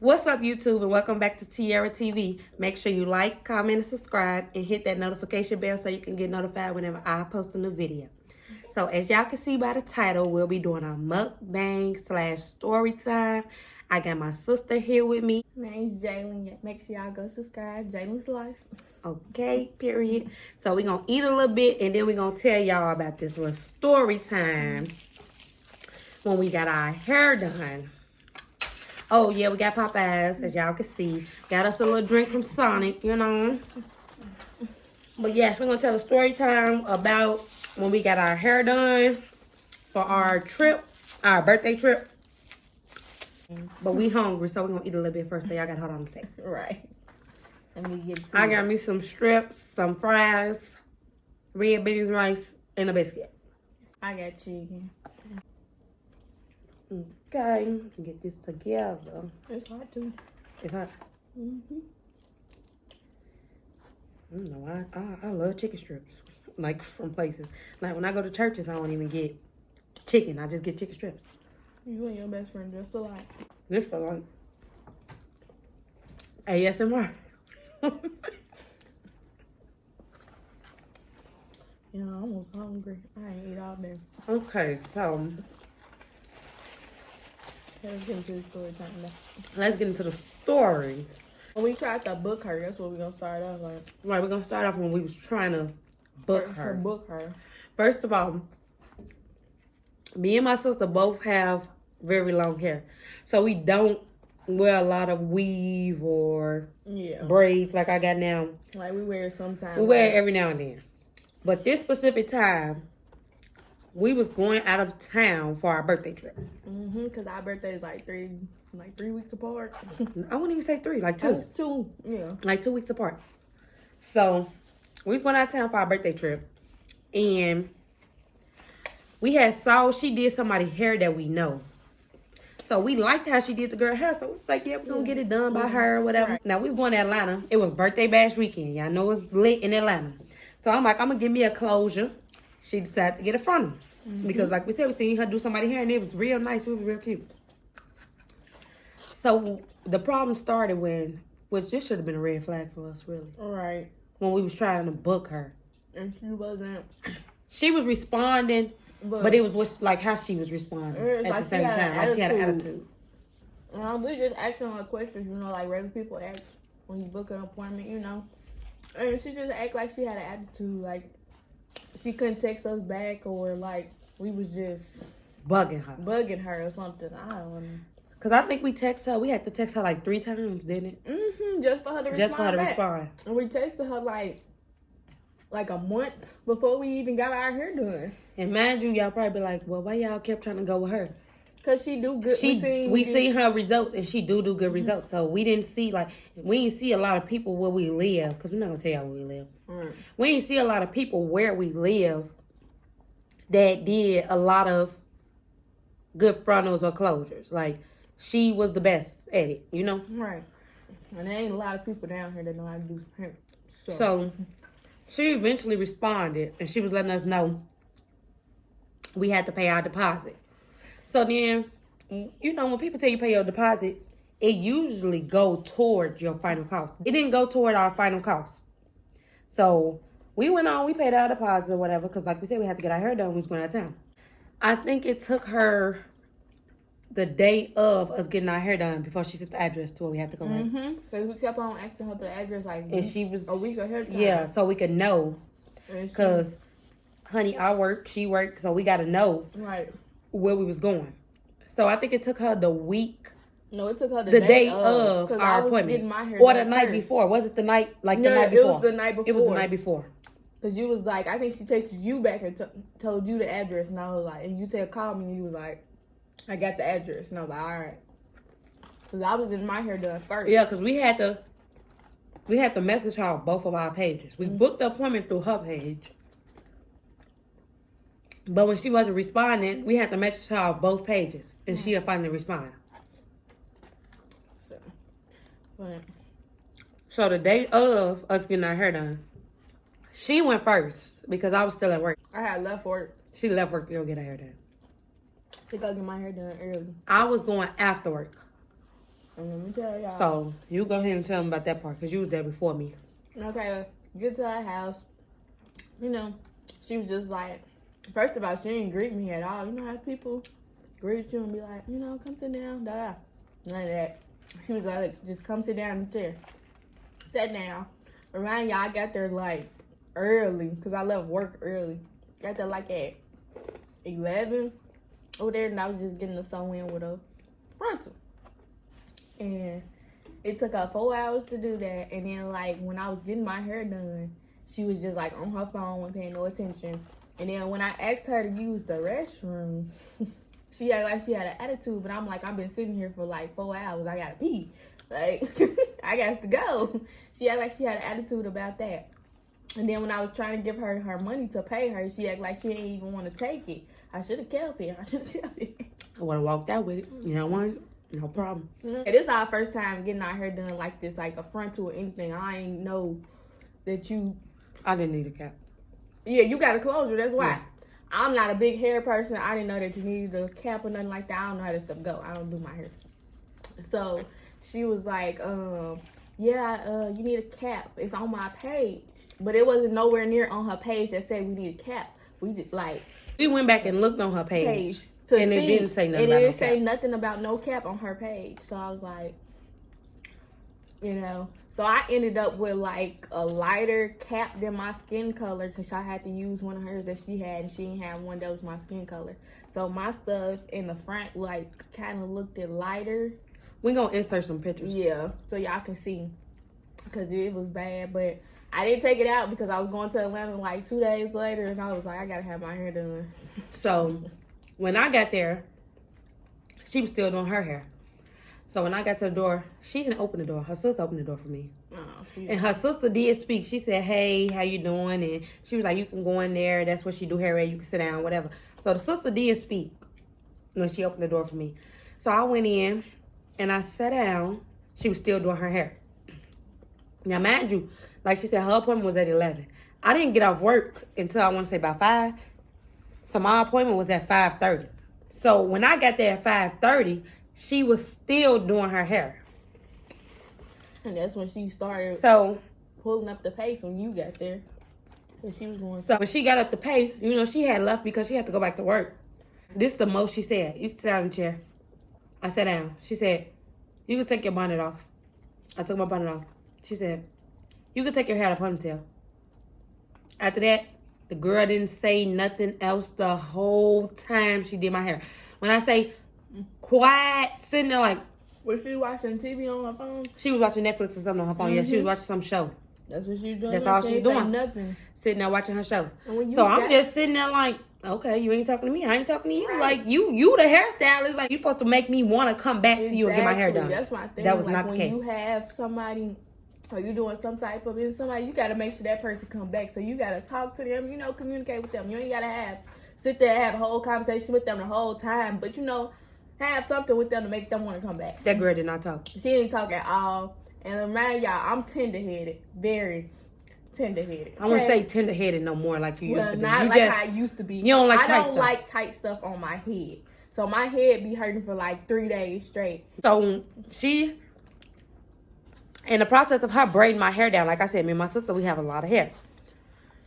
What's up, YouTube, and welcome back to Tiara TV. Make sure you like, comment, and subscribe, and hit that notification bell so you can get notified whenever I post a new video. So, as y'all can see by the title, we'll be doing a mukbang / story time. I got my sister here with me. My name's Jalen. Make sure y'all go subscribe. Jalen's Life. Okay, period. So, we're going to eat a little bit, and then we're going to tell y'all about this little story time when we got our hair done. Oh, yeah, we got Popeyes, as y'all can see. Got us a little drink from Sonic, you know. But, yes, we're going to tell a story time about when we got our hair done for our trip, our birthday trip. But we hungry, so we're going to eat a little bit first, so y'all got to hold on a second. Right. Let me get to I got me some strips, some fries, red beans, rice, and a biscuit. I got chicken. Okay, get this together. It's hot too. It's hot. Mm-hmm. I don't know. I love chicken strips, like from places. Like when I go to churches, I don't even get chicken. I just get chicken strips. You and your best friend just alike. This for like ASMR. Yeah, I'm almost hungry. I ain't eat all day. Okay, so Let's get into the story time now. let's get into the story. When we tried to book her, that's what we're gonna start off like. Right, we're gonna start off when we was trying to book First, her. to book her. First of all, me and my sister both have very long hair. So we don't wear a lot of weave or braids like I got now. Like we wear it sometimes. We wear it every now and then. But this specific time, we was going out of town for our birthday trip. Cause our birthday is like 3 weeks apart. I wouldn't even say 3, like 2. 2, yeah. Like 2 weeks apart. So we was going out of town for our birthday trip. And we had saw she did somebody's hair that we know. So we liked how she did the girl hair. So we was like, yeah, we're going to get it done by her or whatever. Right. Now, we was going to Atlanta. It was birthday bash weekend. Y'all know it's lit in Atlanta. So I'm like, I'm going to give me a closure. She decided to get a frontal. Because like we said, we seen her do somebody's hair and it was real nice. It was real cute. So the problem started which this should have been a red flag for us, really. Right. When we was trying to book her. And she wasn't. She was responding, but it was like how she was responding at like the same time. Like she had an attitude. We just asking her questions, like regular people ask when you book an appointment, And she just act like she had an attitude, like she couldn't text us back or like we was just bugging her or something. I don't know. Cause I think we had to text her like 3 times, didn't it? Just for her to respond. Just for her to respond. And we texted her like a month before we even got our hair done. And mind you, y'all probably be like, well, why y'all kept trying to go with her? Cause she do good. We seen her results, and she do good results. So we didn't see a lot of people where we live. Cause we're not gonna tell y'all where we live. Right. We didn't see a lot of people where we live that did a lot of good frontals or closures. Like she was the best at it, Right. And there ain't a lot of people down here that know how to do some hair. So she eventually responded, and she was letting us know we had to pay our deposit. So then, when people tell you pay your deposit, it usually go toward your final cost. It didn't go toward our final cost. So we went on, we paid our deposit or whatever, because like we said, we had to get our hair done when we was going out of town. I think it took her the day of us getting our hair done before she sent the address to where we had to go. Because we kept on asking her for the address and she was a week ahead of time. Yeah, so we could know. Because, honey, I work, she worked, so we got to know where we was going. So I think it took her the week. No, it took her the day of our appointment. Or the night before. Was it the night, the night before? It was the night before. It was the night before. Because you was like, I think she texted you back and told you the address. And I was like, and you called me and you was like, I got the address. And I was like, all right. Because I was getting my hair done first. Yeah, because we had to message her on both of our pages. We booked the appointment through her page. But when she wasn't responding, we had to message her on both pages. And she'll finally respond. So the day of us getting our hair done, she went first because I was still at work. I had left work. She left work to go get her hair done. To go get my hair done early. I was going after work. And let me tell y'all. So, you go ahead and tell them about that part, because you was there before me. Okay, get to her house. You know, she was just like, first of all, she didn't greet me at all. You know how people greet you and be like, you know, come sit down, da-da. None of that. She was like, just come sit down in the chair. Sat down. Remind y'all, I got there like early, because I left work early. Got there like at 11 over there, and I was just getting the sew in with a frontal. And it took her 4 hours to do that. And then, like, when I was getting my hair done, she was just, like, on her phone, wasn't paying no attention. And then when I asked her to use the restroom, she acted like she had an attitude. But I'm like, I've been sitting here for, like, 4 hours. I gotta pee. Like, I got to go. She acted like she had an attitude about that. And then when I was trying to give her her money to pay her, she acted like she didn't even want to take it. I should have kept it. I would have walked out with it. You know what? No problem. This is our first time getting our hair done like this, like a frontal or anything. I ain't know that you... I didn't need a cap. Yeah, you got a closure. That's why. Yeah. I'm not a big hair person. I didn't know that you needed a cap or nothing like that. I don't know how this stuff go. I don't do my hair. So she was like, yeah, you need a cap. It's on my page. But it wasn't nowhere near on her page that said we need a cap. We just like... We went back and looked on her page to and see, it didn't say nothing and about it no didn't say cap. nothing about no cap on her page. So I was like, you know. So I ended up with like a lighter cap than my skin color, because I had to use one of hers that she had, and she didn't have one that was my skin color. So my stuff in the front like kind of looked it lighter. We gonna insert some pictures. Yeah, so y'all can see, because it was bad. But I didn't take it out because I was going to Atlanta like 2 days later, and I was like, I gotta have my hair done. So when I got there, she was still doing her hair. So when I got to the door, she didn't open the door. Her sister opened the door for me. Oh, and her sister did speak. She said, hey, how you doing? And she was like, you can go in there. That's where she do hair at. You can sit down, whatever. So the sister did speak when she opened the door for me. So I went in and I sat down. She was still doing her hair. Now, mind you, like she said, her appointment was at 11. I didn't get off work until I want to say about 5. So my appointment was at 5:30. So when I got there at 5:30, she was still doing her hair. And that's when she started pulling up the pace when you got there. And she was going. So when she got up the pace, you know, she had left because she had to go back to work. This is the most she said. You sit down in the chair. I sat down. She said, you can take your bonnet off. I took my bonnet off. She said, you can take your hair out of ponytail. After that, the girl didn't say nothing else the whole time she did my hair. When I say quiet, sitting there like... Was she watching TV on her phone? She was watching Netflix or something on her phone. Yeah, she was watching some show. That's what she was doing. That's all she was doing. Nothing. Sitting there watching her show. So I'm just sitting there like, okay, you ain't talking to me. I ain't talking to you. Right. Like, you the hairstylist. Like, you supposed to make me want to come back to you and get my hair done. That's my thing. That was like, not the case. When you have somebody... or you doing some type of somebody, you got to make sure that person come back. So you got to talk to them, you know, communicate with them. You ain't got to sit there and have a whole conversation with them the whole time. But, you know, have something with them to make them want to come back. That girl did not talk. She didn't talk at all. And remind y'all, I'm tender-headed. Very tender-headed. I wouldn't say tender-headed no more like you used to be. Not like I used to be. You don't like tight stuff. I don't like tight stuff on my head. So my head be hurting for like 3 days straight. So she... in the process of her braiding my hair down, like I said, me and my sister, we have a lot of hair.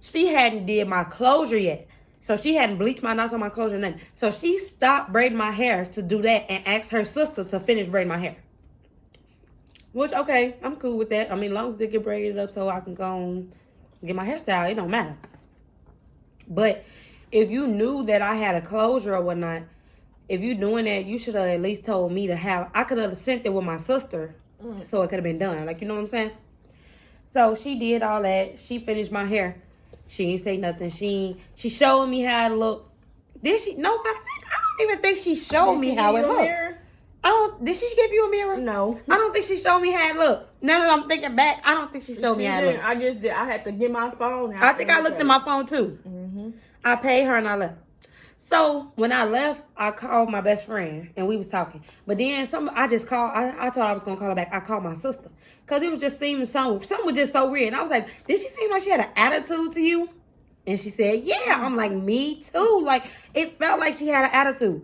She hadn't did my closure yet. So she hadn't bleached my knots on my closure, nothing. So she stopped braiding my hair to do that and asked her sister to finish braiding my hair. Which, okay, I'm cool with that. I mean, as long as it get braided up so I can go and get my hairstyle, it don't matter. But if you knew that I had a closure or whatnot, if you doing that, you should have at least told me to have... I could have sent it with my sister... so it could have been done. Like, you know what I'm saying? So she did all that. She finished my hair. She didn't say nothing. She showed me how it looked. Did she? No, matter of fact, I don't even think she showed me how it looked. Did she give you a mirror? No. I don't think she showed me how it looked. Now that I'm thinking back, I don't think she showed me how it looked. I just did. I had to get my phone out. I think I looked at my phone too. I paid her and I left. So when I left, I called my best friend and we was talking. But then I just called. I thought I was gonna call her back. I called my sister because it was just seeming something was just so weird. And I was like, did she seem like she had an attitude to you? And she said, yeah. I'm like, me too. Like, it felt like she had an attitude.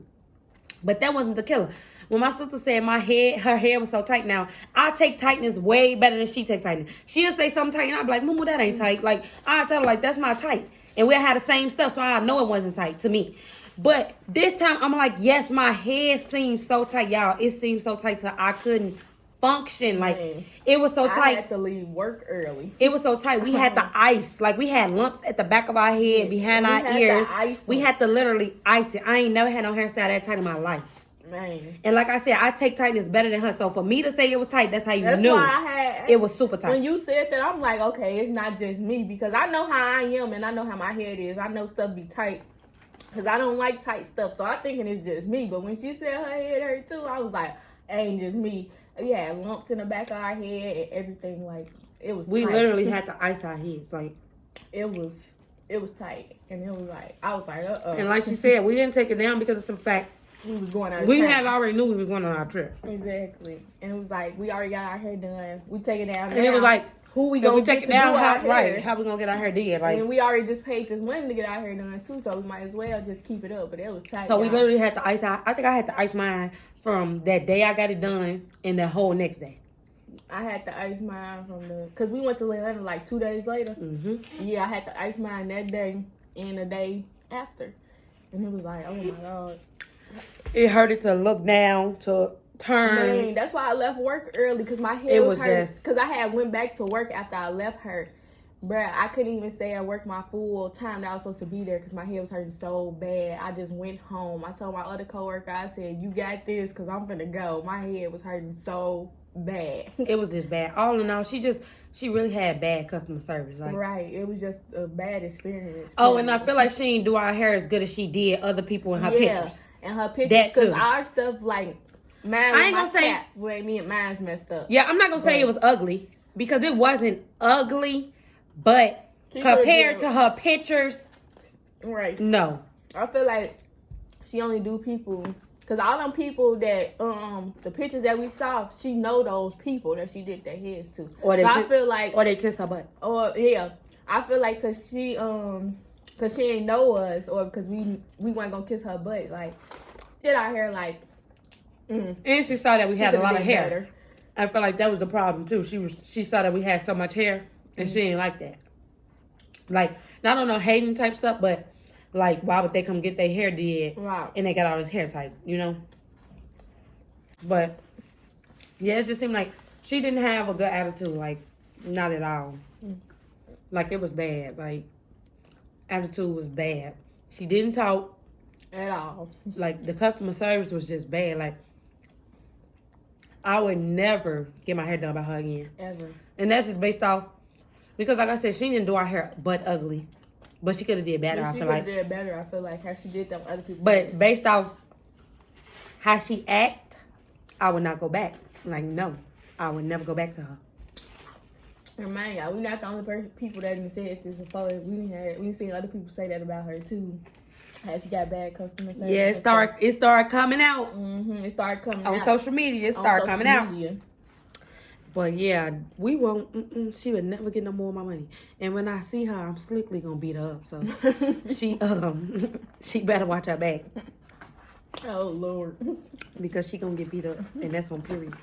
But that wasn't the killer. When my sister said her hair was so tight now, I take tightness way better than she takes tightness. She'll say something tight, and I'll be like, Moo, that ain't tight. Like, I tell her, like, that's not tight. And we'll have the same stuff, so I know it wasn't tight to me. But this time, I'm like, yes, my head seems so tight, y'all. It seemed so tight so I couldn't function. Like, it was so tight. I had to leave work early. It was so tight. We had the ice. Like, we had lumps at the back of our head, behind our ears. We had to literally ice it. I ain't never had no hairstyle that tight in my life. Man. And like I said, I take tightness better than her. So for me to say it was tight, that's how you that's knew why it was super tight. When you said that, I'm like, okay, it's not just me. Because I know how I am and I know how my head is. I know stuff be tight. Because I don't like tight stuff. So I'm thinking it's just me. But when she said her head hurt too, I was like, it ain't just me. We had lumps in the back of our head and everything. Like, it was we tight. literally had to ice our heads. Like, it was tight. And it was like, I was like, uh-oh. And like she said, we didn't take it down because of some fact. We was going out of We town. had already knew we was going on our trip. Exactly. And it was like, we already got our hair done. We take it down. And it was like, who we gonna get to do our hair? Right, how we gonna get our hair did? Like, and we already just paid this money to get our hair done too, so we might as well just keep it up. But it was tight. So we literally had to ice out. I think I had to ice mine from that day I got it done and the whole next day. I had to ice mine because we went to Atlanta like 2 days later. Mm-hmm. Yeah, I had to ice mine that day and the day after. And it was like, oh my God. It hurted to look down, to turn. Man, that's why I left work early because my head was hurt. Because I had went back to work after I left her. Bruh, I couldn't even stay at work my full time that I was supposed to be there because my head was hurting so bad. I just went home. I told my other coworker, I said, you got this because I'm finna go. My head was hurting so bad. It was just bad. All in all, she really had bad customer service. Like, right. It was just a bad experience. Oh, and I feel like she didn't do our hair as good as she did other people in her pictures. And her pictures, because our stuff, like, mine, I ain't gonna say mine's messed up. Yeah, I'm not gonna say it was ugly because it wasn't ugly, but compared to her pictures, right? No, I feel like she only do people because all them people that the pictures that we saw, she know those people that she did their heads to. Or I feel like, or they kiss her butt. Or I feel like because she ain't know us, or because we weren't gonna kiss her butt, like did our hair like. And she saw that we had a lot of hair. Better. I feel like that was a problem too. She saw that we had so much hair, and she didn't like that. Like, not on no hating type stuff, but like, why would they come get their hair did, right? And they got all this hair tight, you know? But yeah, it just seemed like she didn't have a good attitude. Like, not at all. Like, it was bad. Like, attitude was bad. She didn't talk at all. Like, the customer service was just bad. Like, I would never get my hair done by her again. Ever. And that's just based off, because like I said, she didn't do our hair but ugly. But she could have did better, I feel like. She could have did better, I feel like, how she did them other people. But based off how she act, I would not go back. Like, no. I would never go back to her. And man, y'all, we're not the only people that didn't say this before. We seen other people say that about her too. How she got bad customer service. Yeah, it started coming out. Mm-hmm. It started coming out. On social media, it started coming out. But yeah, we won't. She would never get no more of my money. And when I see her, I'm slickly gonna beat her up. So she better watch her back. Oh Lord, because she gonna get beat up, and that's on period.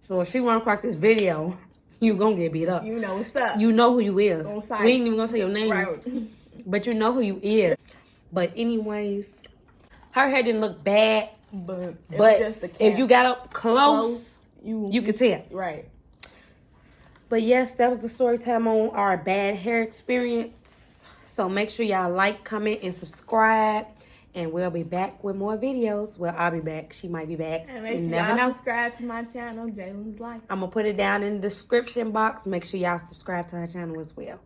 So if she wanna crack this video, you gonna get beat up. You know what's up. You know who you is. On site. We ain't even gonna say your name. Right. But you know who you is. But anyways, her hair didn't look bad. But just the if you got up close you could tell. Right. But yes, that was the story time on our bad hair experience. So make sure y'all like, comment, and subscribe. And we'll be back with more videos. Well, I'll be back. She might be back. And make sure y'all subscribe to my channel, Jalen's Life. I'm going to put it down in the description box. Make sure y'all subscribe to her channel as well.